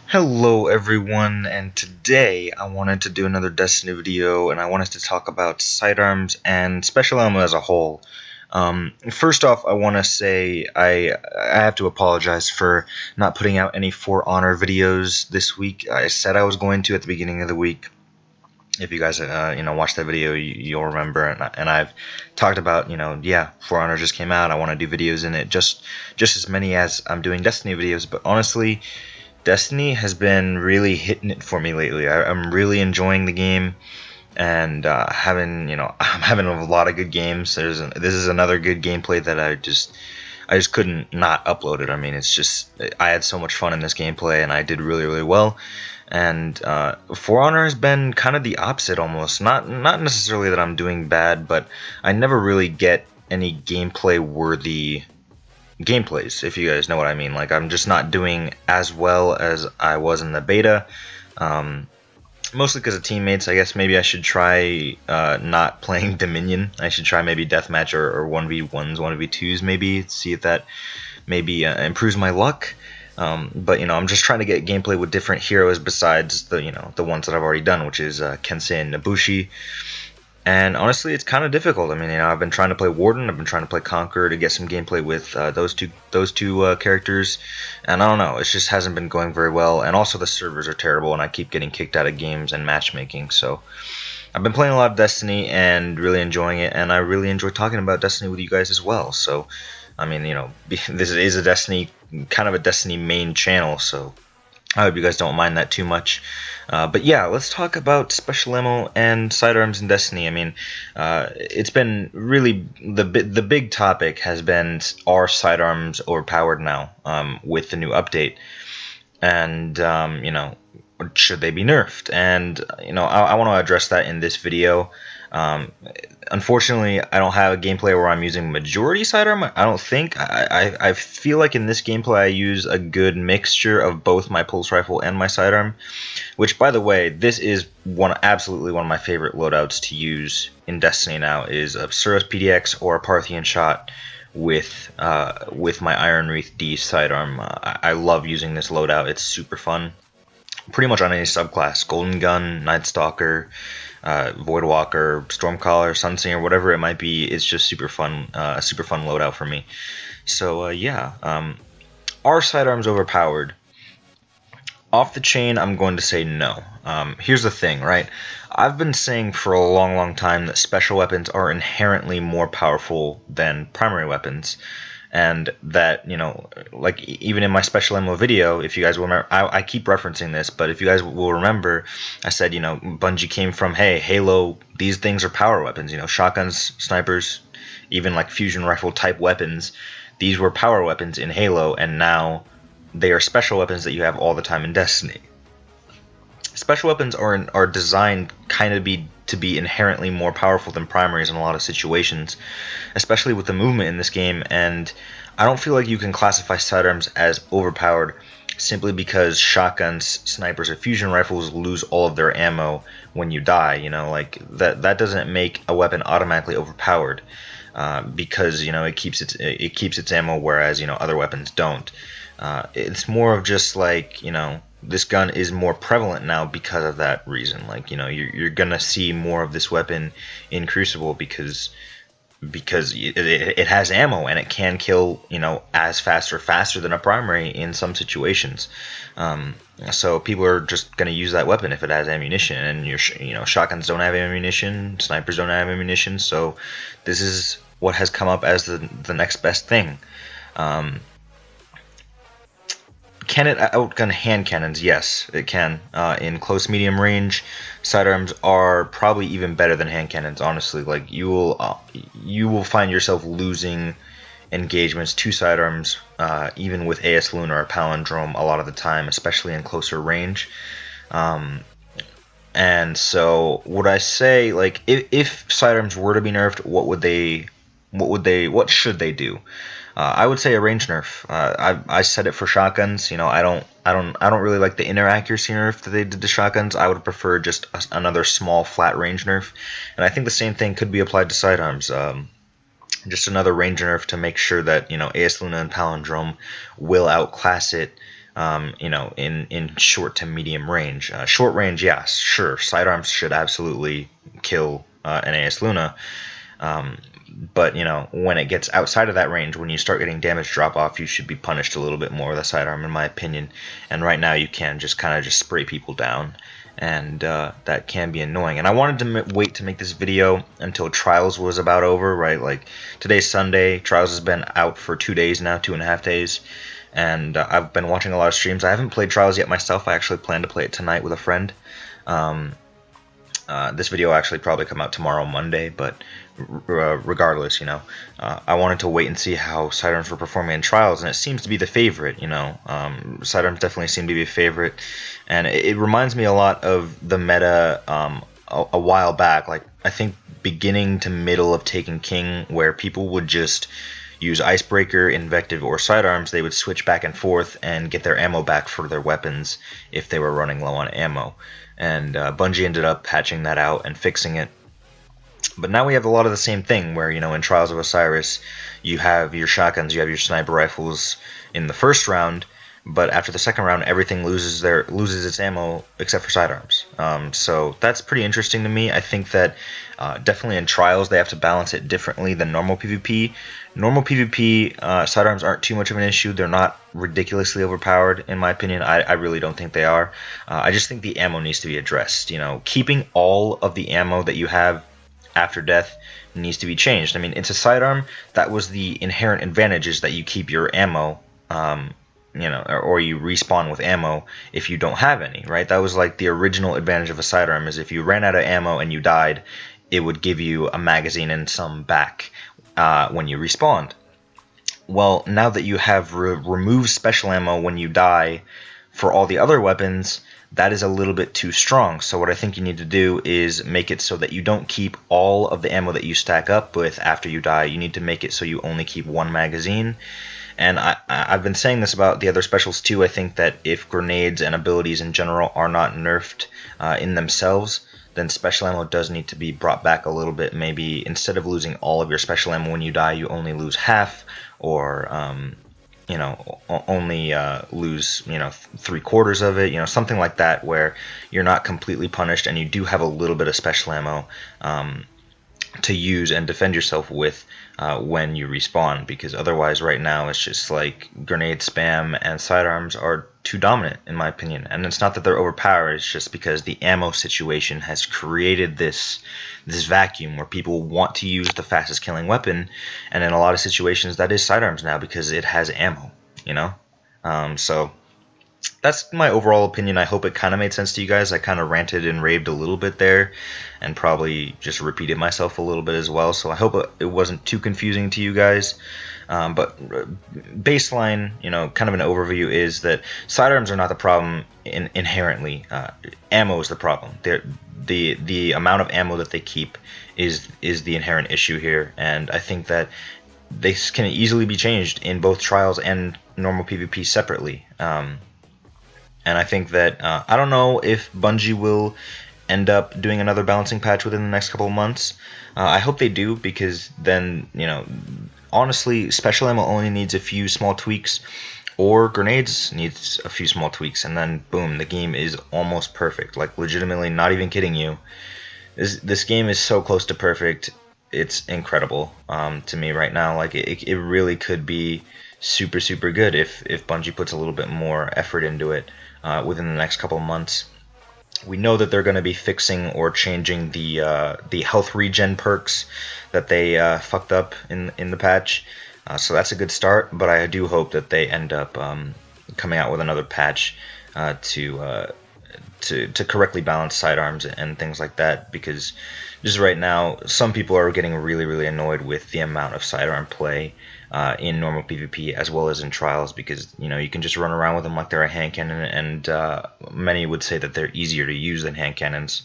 Hello everyone, and today I wanted to do another Destiny video, and I wanted to talk about sidearms and special ammo as a whole. First off, I want to say I have to apologize for not putting out any For Honor videos this week. I said I was going to at the beginning of the week. If you guys watched that video, you'll remember, and I've talked about yeah, For Honor just came out. I want to do videos in it, just as many as I'm doing Destiny videos, but honestly. Destiny has been really hitting it for me lately. I'm really enjoying the game, and I'm having a lot of good games. This is another good gameplay that I just couldn't not upload it. I mean, it's just I had so much fun in this gameplay, and I did really really well. And For Honor has been kind of the opposite almost. Not necessarily that I'm doing bad, but I never really get any gameplay worthy gameplays, if you guys know what I mean. Like, I'm just not doing as well as I was in the beta, mostly because of teammates. I guess maybe I should try not playing Dominion. I should try maybe deathmatch or 1v1s, 1v2s, maybe, see if that maybe improves my luck. But I'm just trying to get gameplay with different heroes besides the ones that I've already done, which is Kensei and Nabushi. And honestly, it's kind of difficult. I mean, I've been trying to play Warden, I've been trying to play Conqueror to get some gameplay with those two characters, and I don't know, it just hasn't been going very well. And also, the servers are terrible, and I keep getting kicked out of games and matchmaking. So, I've been playing a lot of Destiny and really enjoying it, and I really enjoy talking about Destiny with you guys as well. So, I mean, this is a Destiny kind of a Destiny main channel, so I hope you guys don't mind that too much. But yeah, let's talk about special ammo and sidearms in Destiny. I mean, it's been really the big topic has been, are sidearms overpowered now with the new update, and should they be nerfed? And I want to address that in this video. Um, Unfortunately, I don't have a gameplay where I'm using majority sidearm. I don't think. I feel like in this gameplay I use a good mixture of both my pulse rifle and my sidearm. Which, by the way, this is absolutely one of my favorite loadouts to use in Destiny now, is a Surus PDX or a Parthian shot with my Iron Wreath D sidearm. I love using this loadout. It's super fun. Pretty much on any subclass: Golden Gun, Night Stalker, Voidwalker, Stormcaller, Sunsinger, whatever it might be. It's just super fun, a super fun loadout for me. So yeah, are sidearms overpowered? Off the chain, I'm going to say no. Here's the thing, right? I've been saying for a long, long time that special weapons are inherently more powerful than primary weapons. And that, like even in my special ammo video, if you guys will remember, I keep referencing this, but if you guys will remember, I said, Bungie came from, hey, Halo, these things are power weapons, shotguns, snipers, even like fusion rifle type weapons. These were power weapons in Halo, and now they are special weapons that you have all the time in Destiny. Special weapons are designed kind of to be inherently more powerful than primaries in a lot of situations, especially with the movement in this game. And I don't feel like you can classify sidearms as overpowered simply because shotguns, snipers, or fusion rifles lose all of their ammo when you die. Like that doesn't make a weapon automatically overpowered, because it keeps its ammo, whereas other weapons don't. It's more of just like, this gun is more prevalent now because of that reason. Like, you're gonna see more of this weapon in Crucible because it has ammo and it can kill, as fast or faster than a primary in some situations. So people are just gonna use that weapon if it has ammunition, and shotguns don't have ammunition, snipers don't have ammunition. So this is what has come up as the next best thing. Can it outgun hand cannons? Yes, it can. In close medium range, sidearms are probably even better than hand cannons. Honestly, like you will find yourself losing engagements to sidearms, even with AS Luna or Palindrome, a lot of the time, especially in closer range. And so, would I say, like, if sidearms were to be nerfed, what should they do? I would say a range nerf. I said it for shotguns. I don't really like the inner accuracy nerf that they did to shotguns. I would prefer just another small flat range nerf, and I think the same thing could be applied to sidearms. Just another range nerf to make sure that AS Luna and Palindrome will outclass it in short to medium range. Short range, yeah, sure, sidearms should absolutely kill an AS Luna. But when it gets outside of that range, when you start getting damage drop off, you should be punished a little bit more with a sidearm, in my opinion. And right now, you can just kind of just spray people down, and that can be annoying. And I wanted to wait to make this video until Trials was about over, right? Like today's Sunday, Trials has been out for 2 days now, 2.5 days, and I've been watching a lot of streams. I haven't played Trials yet myself. I actually plan to play it tonight with a friend. This video will actually probably come out tomorrow, Monday, but regardless, I wanted to wait and see how Sidearms were performing in Trials, and it seems to be the favorite, Sidearms definitely seem to be a favorite, and it reminds me a lot of the meta a while back, like I think beginning to middle of Taken King, where people would just use Icebreaker, Invective, or Sidearms. They would switch back and forth and get their ammo back for their weapons if they were running low on ammo. And Bungie ended up patching that out and fixing it. But now we have a lot of the same thing where, in Trials of Osiris, you have your shotguns, you have your sniper rifles in the first round, but after the second round, everything loses its ammo except for sidearms. So that's pretty interesting to me. I think that definitely in Trials they have to balance it differently than normal PvP. Normal PvP, sidearms aren't too much of an issue. They're not ridiculously overpowered, in my opinion. I really don't think they are. I just think the ammo needs to be addressed. Keeping all of the ammo that you have after death needs to be changed. I mean, it's a sidearm. That was the inherent advantage, is that you keep your ammo, or you respawn with ammo if you don't have any, right? That was like the original advantage of a sidearm, is if you ran out of ammo and you died, it would give you a magazine and some back when you respawned. Well, now that you have removed special ammo when you die for all the other weapons, that is a little bit too strong. So what I think you need to do is make it so that you don't keep all of the ammo that you stack up with after you die. You need to make it so you only keep one magazine. And I've been saying this about the other specials too. I think that if grenades and abilities in general are not nerfed in themselves, then special ammo does need to be brought back a little bit. Maybe instead of losing all of your special ammo when you die, you only lose half, or only lose 3/4 of it, something like that, where you're not completely punished and you do have a little bit of special ammo to use and defend yourself with when you respawn, because otherwise right now it's just like grenade spam and sidearms are too dominant, in my opinion. And it's not that they're overpowered, it's just because the ammo situation has created this vacuum where people want to use the fastest killing weapon, and in a lot of situations that is sidearms now because it has ammo, so that's my overall opinion. I hope it kind of made sense to you guys. I kind of ranted and raved a little bit there and probably just repeated myself a little bit as well, so I hope it wasn't too confusing to you guys. But baseline, kind of an overview is that sidearms are not the problem inherently. Ammo is the problem. The amount of ammo that they keep is the inherent issue here, and I think that they can easily be changed in both Trials and normal PvP separately. And I think that, I don't know if Bungie will end up doing another balancing patch within the next couple of months. I hope they do, because then, honestly, special ammo only needs a few small tweaks, or grenades needs a few small tweaks, and then boom, the game is almost perfect. Like, legitimately, not even kidding you. This game is so close to perfect. It's incredible to me right now. Like, it really could be super, super good if Bungie puts a little bit more effort into it within the next couple of months. We know that they're going to be fixing or changing the health regen perks that they fucked up in the patch, so that's a good start. But I do hope that they end up coming out with another patch to correctly balance sidearms and things like that, because just right now some people are getting really, really annoyed with the amount of sidearm play in normal PvP as well as in Trials, because you can just run around with them like they're a hand cannon, and many would say that they're easier to use than hand cannons.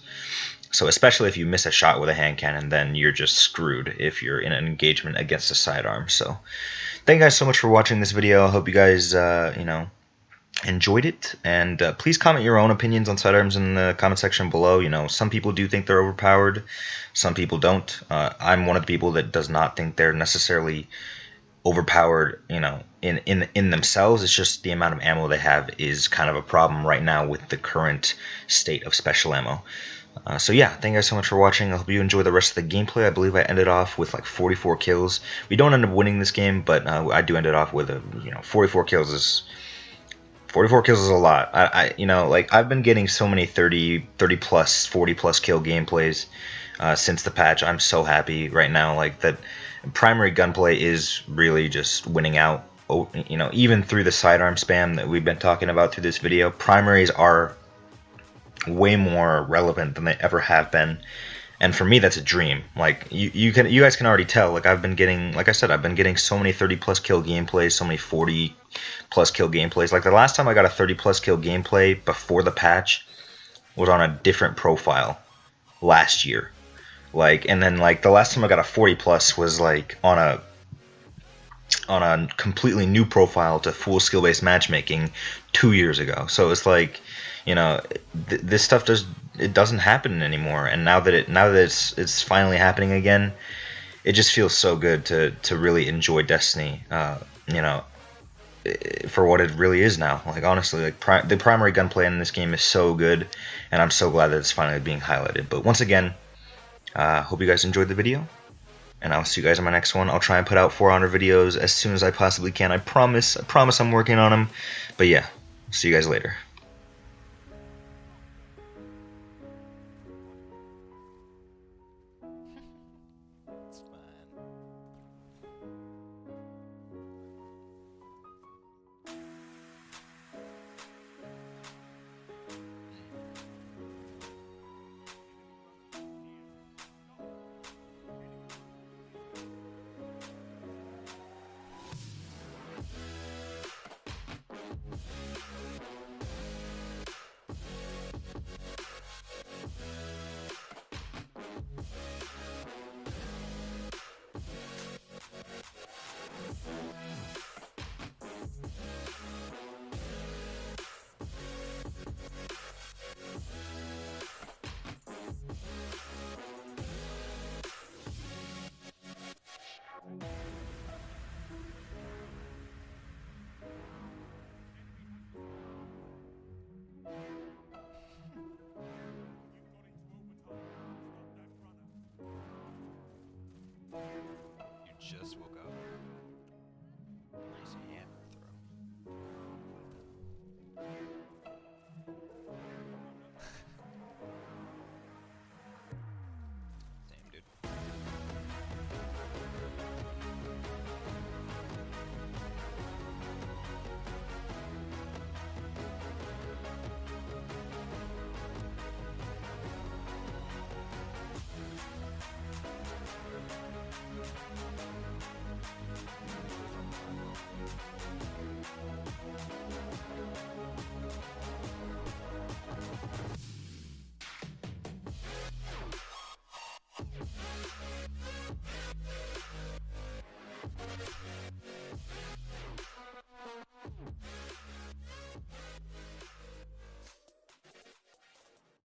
So especially if you miss a shot with a hand cannon, then you're just screwed if you're in an engagement against a sidearm. So thank you guys so much for watching this video. I hope you guys enjoyed it, and please comment your own opinions on sidearms in the comment section below. Some people do think they're overpowered, some people don't. I'm one of the people that does not think they're necessarily overpowered, in themselves. It's just the amount of ammo they have is kind of a problem right now with the current state of special ammo. So yeah, thank you guys so much for watching. I hope you enjoy the rest of the gameplay. I believe I ended off with like 44 kills. We don't end up winning this game, but I do end it off with 44 kills is 44 kills is a lot. Like I've been getting so many 30 plus, 40 plus kill gameplays since the patch. I'm so happy right now. Like that primary gunplay is really just winning out. Even through the sidearm spam that we've been talking about through this video, primaries are way more relevant than they ever have been. And for me, that's a dream. Like you guys can already tell. Like I've been getting, like I said, I've been getting so many 30 plus kill gameplays, so many 40 plus kill gameplays. Like the last time I got a 30 plus kill gameplay before the patch was on a different profile last year. Like, and then like the last time I got a 40 plus was like on a completely new profile to full skill based matchmaking 2 years ago. So it's like, this stuff doesn't happen anymore. And now that it's finally happening again, it just feels so good to really enjoy Destiny. For what it really is now. Like honestly, like the primary gunplay in this game is so good, and I'm so glad that it's finally being highlighted. But once again, hope you guys enjoyed the video, and I'll see you guys in my next one. I'll try and put out 400 videos as soon as I possibly can. I promise. I promise I'm working on them. But yeah, see you guys later. It's fine. You just will